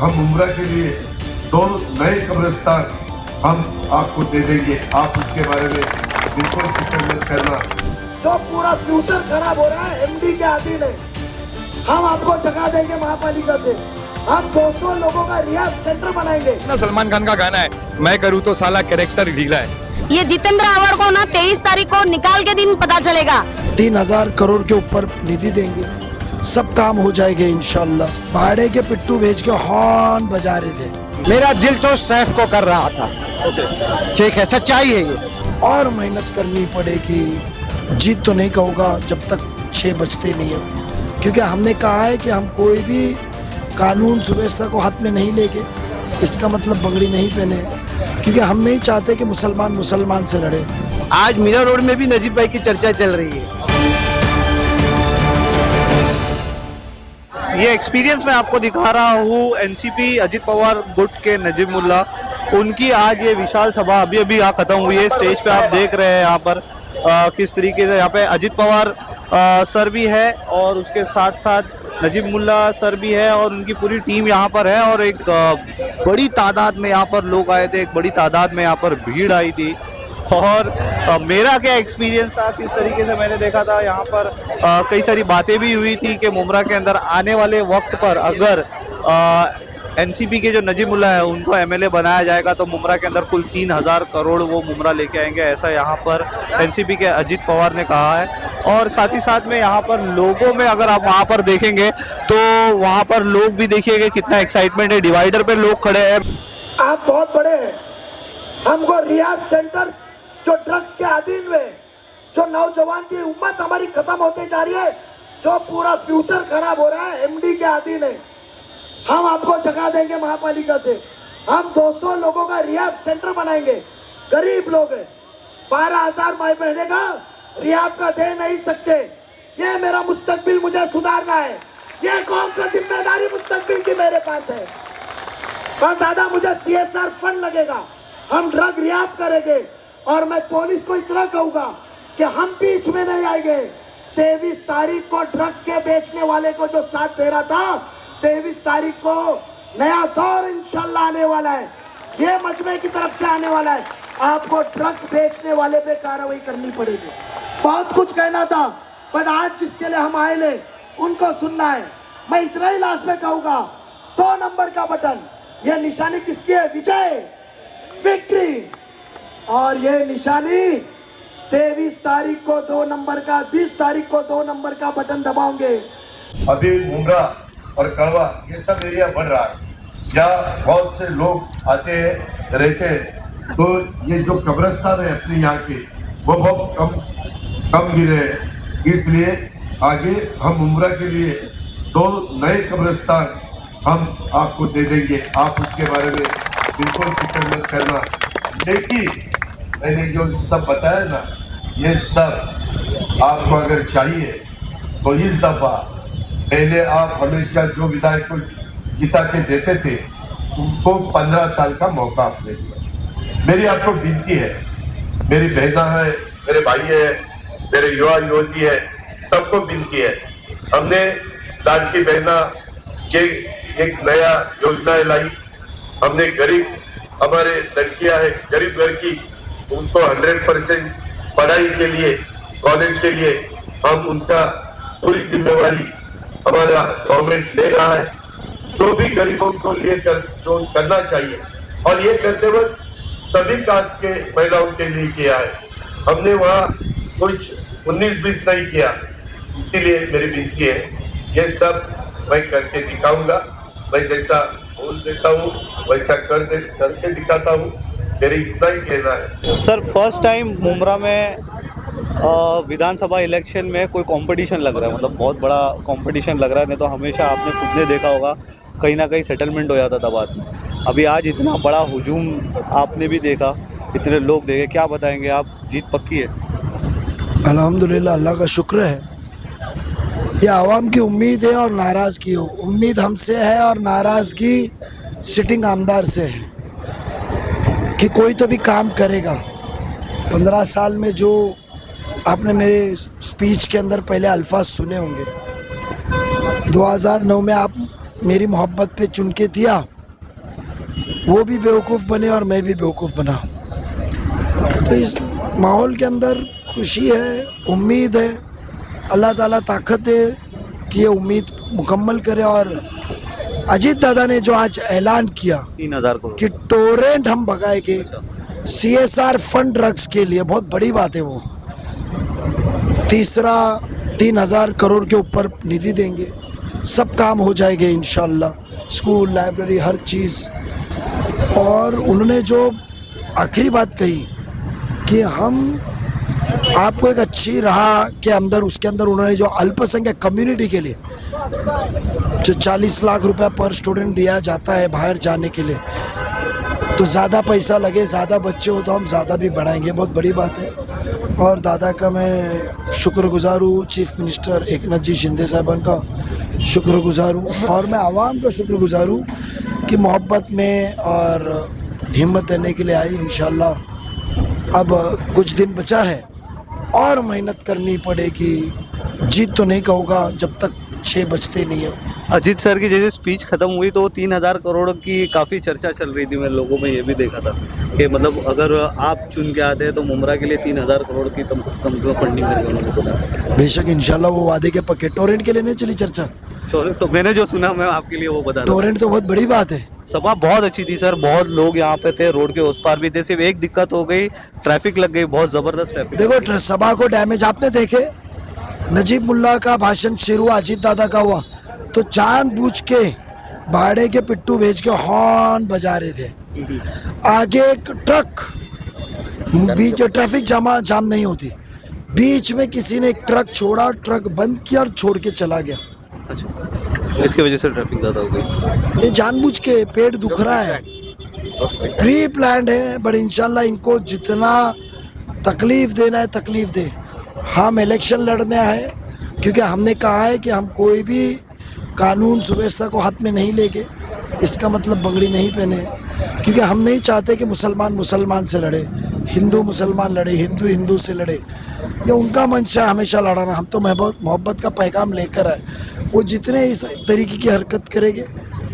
हम उम्रा के लिए 2 नए कब्रिस्तान हम आपको दे देंगे। आप उसके बारे में बिल्कुल फिक्र मत करना। जो पूरा फ्यूचर खराब हो रहा है एमडी के अधीन है, हम आपको जगह देंगे महापालिका से। हम 200 लोगों का रिहाब सेंटर बनाएंगे। ना सलमान खान का गाना है, मैं करूँ तो साला कैरेक्टर ढीला है। ये जितेंद्र अवार्ड को ना 23 तारीख को निकाल के दिन पता चलेगा। 3000 करोड़ के ऊपर निधि देंगे, सब काम हो जाएंगे इंशाल्लाह। भाड़े के पिट्टू भेज के हॉर्न बजा रहे थे। मेरा दिल तो सैफ को कर रहा था। ठीक है, सच्चाई है ये। और मेहनत करनी पड़ेगी। जीत तो नहीं कहूँगा जब तक 6 बजते नहीं हो, क्योंकि हमने कहा है कि हम कोई भी कानून सुव्यवस्था को हाथ में नहीं लेंगे। इसका मतलब बंगड़ी नहीं पहने, क्योंकि हम नहीं चाहते कि मुसलमान मुसलमान से लड़े। आज मीना रोड में भी नजीब भाई की चर्चा चल रही है। ये एक्सपीरियंस मैं आपको दिखा रहा हूँ एनसीपी अजित पवार गुट के नजीब मुल्ला, उनकी आज ये विशाल सभा अभी अभी यहाँ खत्म हुई है। स्टेज पे आप देख रहे हैं यहाँ पर किस तरीके से यहाँ पे अजित पवार सर भी है और उसके साथ साथ नजीब मुल्ला सर भी है और उनकी पूरी टीम यहाँ पर है। और एक बड़ी तादाद में यहाँ पर लोग आए थे, एक बड़ी तादाद में यहाँ पर भीड़ आई थी। और मेरा क्या एक्सपीरियंस था, किस तरीके से मैंने देखा था यहाँ पर कई सारी बातें भी हुई थी कि मुमरा के अंदर आने वाले वक्त पर अगर एनसीपी के जो नजीब मुल्ला है उनको एमएलए बनाया जाएगा तो मुमरा के अंदर कुल 3000 करोड़ वो मुमरा लेके आएंगे, ऐसा यहाँ पर एनसीपी के अजित पवार ने कहा है। और साथ ही साथ में यहाँ पर लोगों में अगर आप वहाँ पर देखेंगे तो वहाँ पर लोग भी देखिएगा कितना एक्साइटमेंट है। डिवाइडर पे लोग खड़े हैं। आप बहुत बड़े हैं। हमको रिहाब सेंटर जो ड्रग्स के अधीन में, जो नौजवान की उम्मत हमारी खत्म होती जा रही है, जो पूरा फ्यूचर खराब हो रहा है एमडी के अधीन है, हम आपको जगह देंगे महापालिका से। हम 200 लोगों का रिहाब सेंटर बनाएंगे। गरीब लोग हैं, 12,000 महीने का रिहाब का दे नहीं सकते। ये मेरा मुस्तकबिल मुझे सुधारना है। ये कौम का जिम्मेदारी मुस्तकबिल की मेरे पास है। और दादा मुझे CSR फंड लगेगा, हम ड्रग रिहाब करेंगे। और मैं पुलिस को इतना कहूंगा कि हम बीच में नहीं आएंगे। 23 तारीख को ड्रग के बेचने वाले को जो साथ दे रहा था, 23 तारीख को नया दौर इंशाल्लाह आने वाला है। ये मजमे की तरफ से आने वाला है। आपको ड्रग्स बेचने वाले पे कार्रवाई करनी पड़ेगी। बहुत कुछ कहना था, पर आज जिसके लिए हम आए ने उनको सुनना है। मैं इतना ही लास्ट में कहूंगा, 2 नंबर का बटन, ये निशानी किसकी है? विजय, विक्ट्री। और ये निशानी 23 तारीख को 2 नंबर का, 20 तारीख को 2 नंबर का बटन दबाओगे। अभी मुमरा और कड़वा ये सब एरिया बढ़ रहा है, यहाँ बहुत से लोग आते हैं रहते हैं, तो ये जो कब्रिस्तान है अपने यहाँ के वो बहुत कम गिरे हैं। इसलिए आगे हम उम्रा के लिए 2 नए कब्रिस्तान हम आपको दे देंगे। आप उसके बारे में बिल्कुल फिक्र मत करना। लेकिन मैंने जो सब बताया ना, ये सब आपको अगर चाहिए तो इस दफ़ा पहले आप हमेशा जो विधायक को जिता के देते थे उनको 15 साल का मौका आपने दिया। मेरी आपको विनती है, मेरी बहना है, मेरे भाई है, मेरे युवा युवती है, सबको विनती है। हमने लाडकी बहना के एक नया योजना लाई। हमने गरीब हमारे लड़कियां हैं, गरीब घर की, उनको 100% पढ़ाई के लिए, कॉलेज के लिए हम उनका पूरी जिम्मेवारी हमारा गवर्नमेंट ले रहा है। जो भी गरीबों को लेकर जो करना चाहिए, और ये करते वक्त सभी कास्ट के महिलाओं के लिए किया है। हमने वहाँ कुछ 19-20 नहीं किया। इसीलिए मेरी विनती है, ये सब मैं करके दिखाऊंगा। मैं जैसा बोल देता हूँ वैसा करके दिखाता हूँ। मेरी इतना ही कहना है। सर, फर्स्ट टाइम मुमरा में विधानसभा इलेक्शन में कोई कंपटीशन लग रहा है, मतलब बहुत बड़ा कंपटीशन लग रहा है। नहीं तो हमेशा आपने खुद ने देखा होगा कहीं ना कहीं सेटलमेंट हो जाता था बाद में। अभी आज इतना बड़ा हुजूम आपने भी देखा, इतने लोग देखे, क्या बताएंगे आप? जीत पक्की है? अल्हम्दुलिल्लाह, अल्लाह का शुक्र है। ये आवाम की उम्मीद है और नाराज़गी हो। उम्मीद हमसे है और नाराज़गी सिटिंग आमदार से है कि कोई तो भी काम करेगा। 15 साल में जो आपने मेरे स्पीच के अंदर पहले अल्फाज सुने होंगे, 2009 में आप मेरी मोहब्बत पे चुन के दिया, वो भी बेवकूफ़ बने और मैं भी बेवकूफ़ बना। तो इस माहौल के अंदर खुशी है, उम्मीद है, अल्लाह ताला ताकत दे कि ये उम्मीद मुकम्मल करे। और अजीत दादा ने जो आज ऐलान किया 3000 करोड़ कि टोरेंट हम भगाएंगे CSR फंड ड्रग्स के लिए, बहुत बड़ी बात है वो। तीसरा 3000 करोड़ के ऊपर निधि देंगे, सब काम हो जाएंगे इंशाल्लाह, स्कूल, लाइब्रेरी, हर चीज़। और उन्होंने जो आखिरी बात कही कि हम आपको एक अच्छी राह के अंदर, उसके अंदर उन्होंने जो अल्पसंख्यक कम्युनिटी के लिए जो 40 लाख रुपया पर स्टूडेंट दिया जाता है बाहर जाने के लिए, तो ज़्यादा पैसा लगे, ज़्यादा बच्चे हो तो हम ज़्यादा भी बढ़ाएंगे, बहुत बड़ी बात है। और दादा का मैं शुक्रगुजार हूँ, चीफ मिनिस्टर एकनाथ जी शिंदे साहबान का शुक्रगुजार हूँ, और मैं आवाम का शुक्रगुजार हूँ कि मोहब्बत में और हिम्मत देने के लिए आई। इंशाल्लाह अब कुछ दिन बचा है और मेहनत करनी पड़ेगी, जीत तो नहीं कहूँगा जब तक 6 बजते नहीं है। अजीत सर की जैसे स्पीच खत्म हुई तो 3000 करोड़ की काफ़ी चर्चा चल रही थी, मैं लोगों में ये भी देखा था कि मतलब अगर आप चुन के आते हैं तो मुमरा के लिए 3000 करोड़ की कम फंडिंग करके उन्होंने बोला। बेशक इंशाल्लाह वो वादे के पक्के। टोरेंट के लिए नहीं चली चर्चा, तो मैंने जो सुना मैं आपके लिए वो बता रहा हूँ। टोरेंट तो बहुत बड़ी बात है। सभा बहुत अच्छी थी सर, बहुत लोग यहाँ पे थे, रोड के उस पार भी थे, सिर्फ एक दिक्कत हो गई, ट्रैफिक लग गई, बहुत ज़बरदस्त ट्रैफिक। देखो सभा को डैमेज आपने देखे, नजीब मुल्ला का भाषण शुरू हुआ, अजीत दादा का हुआ, तो जानबूझ के भाड़े के पिट्टू भेज के हॉर्न बजा रहे थे। आगे एक ट्रक, बीच ट्रैफिक जाम नहीं होती, बीच में किसी ने एक ट्रक छोड़ा, ट्रक बंद किया और छोड़ के चला गया। अच्छा, इसकी वजह से ट्रैफिक ज़्यादा हो गई। ये जानबूझ के, पेट दुख रहा है, प्री प्लान्ड है, बट इंशाल्लाह इनको जितना तकलीफ देना है तकलीफ दे। हम इलेक्शन लड़ने आए क्योंकि हमने कहा है कि हम कोई भी कानून सुव्यवस्था को हाथ में नहीं लेंगे, इसका मतलब बंगड़ी नहीं पहने, क्योंकि हम नहीं चाहते कि मुसलमान मुसलमान से लड़े, हिंदू मुसलमान लड़े, हिंदू हिंदू से लड़े। ये उनका मंशा हमेशा लड़ाना, हम तो मोहब्बत का पैगाम लेकर आए। वो जितने इस तरीके की हरकत करेंगे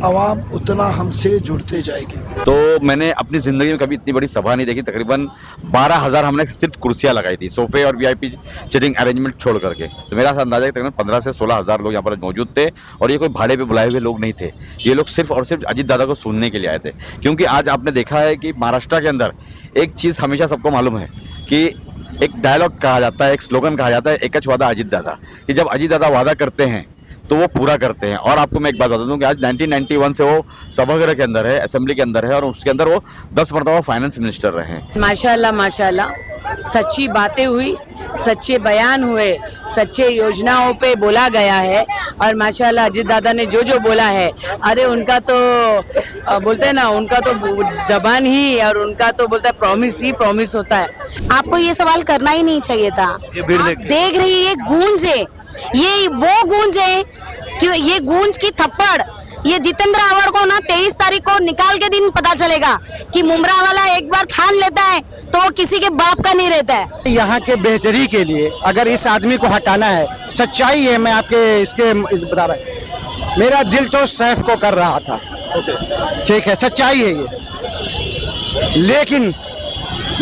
आवाम उतना हमसे जुड़ते जाएगी। तो मैंने अपनी ज़िंदगी में कभी इतनी बड़ी सभा नहीं देखी। तकरीबन 12,000 हमने सिर्फ कुर्सियाँ लगाई थी, सोफे और VIP सीटिंग अरेंजमेंट छोड़ करके। तो मेरा अंदाजा है तकरीबन 15 से 16,000 लोग यहाँ पर मौजूद थे, और ये कोई भाड़े पे बुलाए हुए लोग नहीं थे। ये लोग सिर्फ और सिर्फ अजीत दादा को सुनने के लिए आए थे। क्योंकि आज आपने देखा है कि महाराष्ट्र के अंदर एक चीज़ हमेशा सबको मालूम है कि एक डायलॉग कहा जाता है, एक स्लोगन कहा जाता है, एक वादा अजीत दादा, कि जब अजीत दादा वादा करते हैं तो वो पूरा करते हैं। और आपको मैं एक बात बता दूं कि आज 1991 से वो सभागृह के अंदर है, असेंबली के अंदर है, और उसके अंदर वो 10 मरतबा फाइनेंस मिनिस्टर रहे हैं। माशाल्लाह माशाल्लाह, सच्ची बातें हुई, सच्चे बयान हुए, सच्चे योजनाओं पे बोला गया है। और माशाल्लाह अजीत दादा ने जो जो बोला है, अरे उनका तो बोलते हैं ना, उनका तो जबान ही, और उनका तो बोलता है प्रॉमिस ही प्रॉमिस होता है। आपको ये सवाल करना ही नहीं चाहिए था। ये भीड़ आप देख रही है गूंज है, ये वो गूंज है कि ये गूंज की थप्पड़, ये जितेंद्र आव्हाड को ना 23 तारीख को निकाल के दिन पता चलेगा कि मुमरा वाला एक बार ठान लेता है तो वो किसी के बाप का नहीं रहता है। यहाँ के बेहतरी के लिए अगर इस आदमी को हटाना है, सच्चाई है, मैं आपके इसके बता रहा हूँ, मेरा दिल तो सैफ को कर रहा था, ठीक है, सच्चाई है ये। लेकिन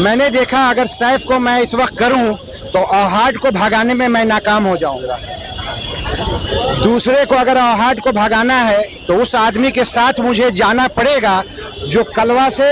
मैंने देखा अगर सैफ को मैं इस वक्त करूं तो आव्हाड को भगाने में मैं नाकाम हो जाऊंगा। दूसरे को अगर आव्हाड को भगाना है तो उस आदमी के साथ मुझे जाना पड़ेगा जो कलवा से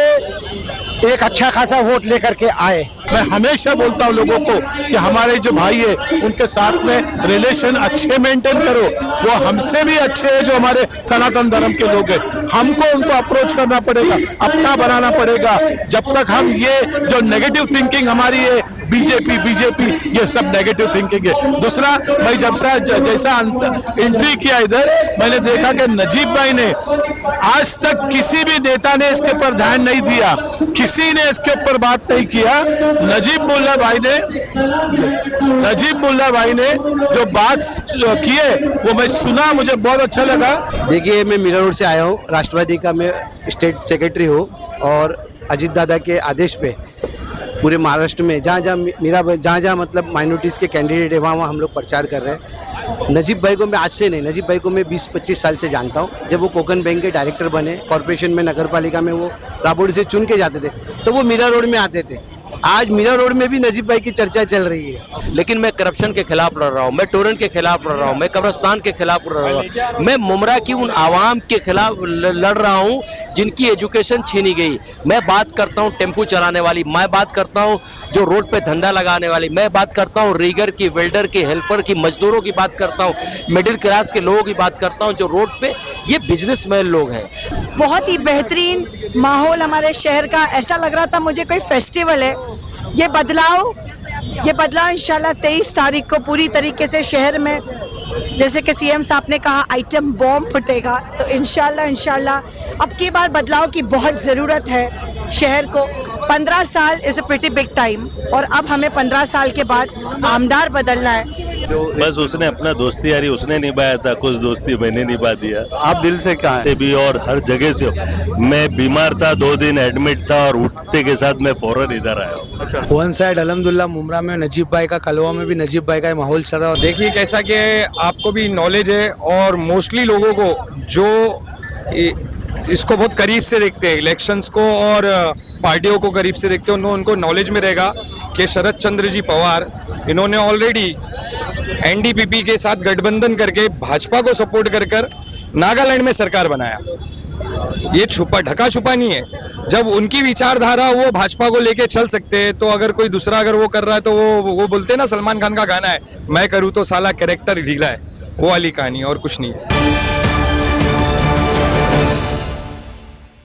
एक अच्छा खासा वोट लेकर के आए। मैं हमेशा बोलता हूँ लोगों को कि हमारे जो भाई है उनके साथ में रिलेशन अच्छे मेंटेन करो, वो हमसे भी अच्छे हैं जो हमारे सनातन धर्म के लोग हैं। हमको उनको अप्रोच करना पड़ेगा, अपना बनाना पड़ेगा। जब तक हम ये जो नेगेटिव थिंकिंग हमारी है, बीजेपी ये सब नेगेटिव थिंकिंग है। दूसरा, मैं जैसा एंट्री किया इधर, मैंने देखा कि नजीब भाई ने आज तक किसी भी नेता ने इसके ऊपर ध्यान नहीं दिया, किसी ने इसके ऊपर बात नहीं किया। नजीब मुल्ला भाई ने जो बात किए वो मैं सुना, मुझे बहुत अच्छा लगा। देखिए, मैं मीरा रोड से आया हूँ, राष्ट्रवादी का मैं स्टेट सेक्रेटरी हूँ, और अजीत दादा के आदेश पे पूरे महाराष्ट्र में जहाँ जहाँ मतलब माइनॉरिटीज़ के कैंडिडेट है वहाँ हम लोग प्रचार कर रहे हैं। नजीब भाई को मैं आज से नहीं, नजीब भाई को मैं 20-25 साल से जानता हूँ। जब वो कोकन बैंक के डायरेक्टर बने, कॉरपोरेशन में, नगर पालिका में वो राबोड़ से चुन के जाते थे, तो वो मीरा रोड में आते थे। आज मीरा रोड में भी नजीब भाई की चर्चा चल रही है। लेकिन मैं करप्शन के खिलाफ लड़ रहा हूँ, मैं टोरेंट के खिलाफ लड़ रहा हूँ, मैं कब्रिस्तान के खिलाफ लड़ रहा हूँ, मैं मुमरा की उन आवाम के खिलाफ लड़ रहा हूँ जिनकी एजुकेशन छीनी गई। मैं बात करता हूँ टेम्पू चलाने वाली, मैं बात करता हूँ जो रोड पे धंधा लगाने वाली, मैं बात करता हूँ रीगर की, वेल्डर की, हेल्पर की, मजदूरों की बात करता हूँ, मिडिल क्लास के लोगों की बात करता हूँ जो रोड पे ये बिजनेसमैन लोग हैं। बहुत ही बेहतरीन माहौल हमारे शहर का, ऐसा लग रहा था मुझे कोई फेस्टिवल है। ये बदलाव इंशाल्लाह 23 तारीख को पूरी तरीके से शहर में, जैसे कि सीएम साहब ने कहा, आइटम बॉम्ब फटेगा। तो इंशाल्लाह अब की बार बदलाव की बहुत ज़रूरत है शहर को। 15 साल is a pretty big time, और अब हमें 15 साल के बाद आमदार बदलना है। बस उसने अपना दोस्ती यारी उसने निभाया था, कुछ दोस्ती मैंने निभा दिया। आप दिल से कहाँ हैं? भी और हर जगह से हो। मैं बीमार था, 2 दिन एडमिट था, और उठते के साथ मैं फौरन इधर आया हूँ। वन साइड अल्हम्दुलिल्लाह मुमरा में नजीब भाई का, कलवा में भी नजीब भाई का माहौल चल रहा है। देखिए कैसा कि आपको भी नॉलेज है और मोस्टली लोगों को जो इसको बहुत करीब से देखते हैं, इलेक्शंस को और पार्टियों को करीब से देखते हैं, उनको नॉलेज में रहेगा कि शरद चंद्र जी पवार इन्होंने ऑलरेडी एनडीपीपी के साथ गठबंधन करके भाजपा को सपोर्ट कर नागालैंड में सरकार बनाया। ये ढका छुपा नहीं है। जब उनकी विचारधारा वो भाजपा को लेके चल सकते हैं, तो अगर कोई दूसरा अगर वो कर रहा है तो वो बोलते हैं ना, सलमान खान का गाना है, मैं करूँ तो साला कैरेक्टर ढीला है, वो वाली कहानी और कुछ नहीं है।